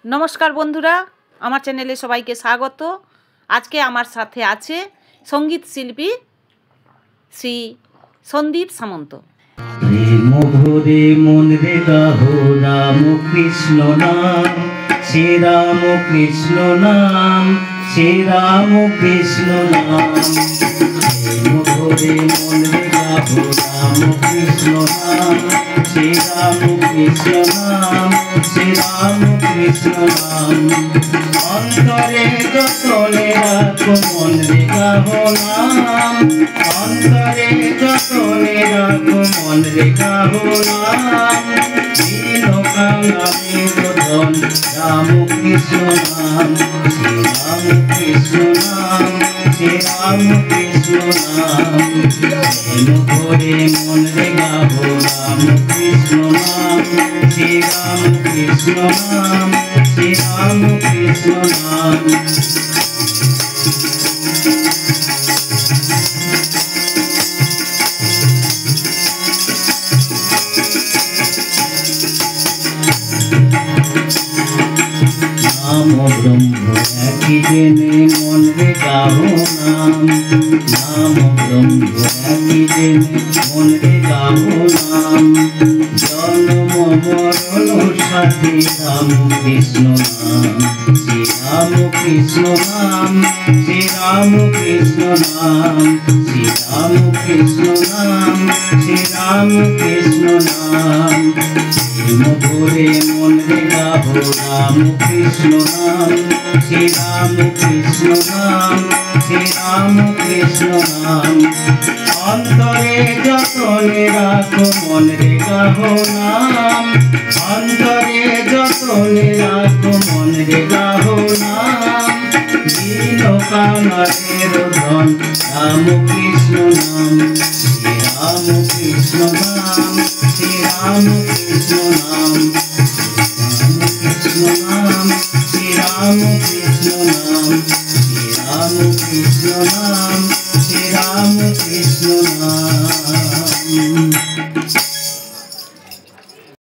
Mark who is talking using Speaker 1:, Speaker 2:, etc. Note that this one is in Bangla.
Speaker 1: নমস্কার বন্ধুরা, আমার চ্যানেলে সবাইকে স্বাগত। আজকে আমার সাথে আছে সঙ্গীত শিল্পী শ্রী সন্দীপ সামন্ত।
Speaker 2: প্রেম ভরে মন রে গাহো রাম কৃষ্ণ নাম, শ্রী রাম কৃষ্ণ নাম, শ্রী রাম কৃষ্ণ নাম। প্রেম ভরে মন রে গাহো রাম কৃষ্ণ নাম, শ্রী রাম কৃষ্ণ নাম, শ্রী রাম কৃষ্ণ নাম। অন্তরে যতনে রাখো মন রে গাহো নাম, অন্তরে যতনে রাখো মন রে গাহো নাম। দীন কাঙ্গালে ধন রাম কৃষ্ণ নাম, শ্রী রাম কৃষ্ণ নাম, শ্রী রাম কৃষ্ণ নাম। প্রেম ভরে মন রে গাহো রাম কৃষ্ণ নাম, শ্রী রাম কৃষ্ণ নাম, শ্রী রাম কৃষ্ণ নাম। নাম ব্রহ্ম একই জেনে মন রে গাহো নাম, নাম ব্রহ্ম একই জেনে মন রে গাহো নাম। জন্ম মরণ সাথে রাম কৃষ্ণ নাম, শ্রী রাম কৃষ্ণ নাম, শ্রী রাম কৃষ্ণ নাম, শ্রী রাম কৃষ্ণ নাম, শ্রী রাম কৃষ্ণ নাম। প্রেম ভরে মন রে গাহো রাম কৃষ্ণ নাম, শ্রী রাম কৃষ্ণ নাম, শ্রী রাম কৃষ্ণ নাম। অন্তরে যতনে রাখো মন রে গাহো নাম, অন্তরে যতনে রাখো মন রে গাহো নাম। দীন কাঙ্গালের ধন রাম কৃষ্ণ নাম, শ্রী রাম কৃষ্ণ নাম, শ্রী রাম কৃষ্ণ নাম, শ্রী রাম কৃষ্ণ নাম, শ্রী রাম কৃষ্ণ নাম, শ্রী রাম কৃষ্ণ নাম, শ্রী রাম কৃষ্ণ নাম।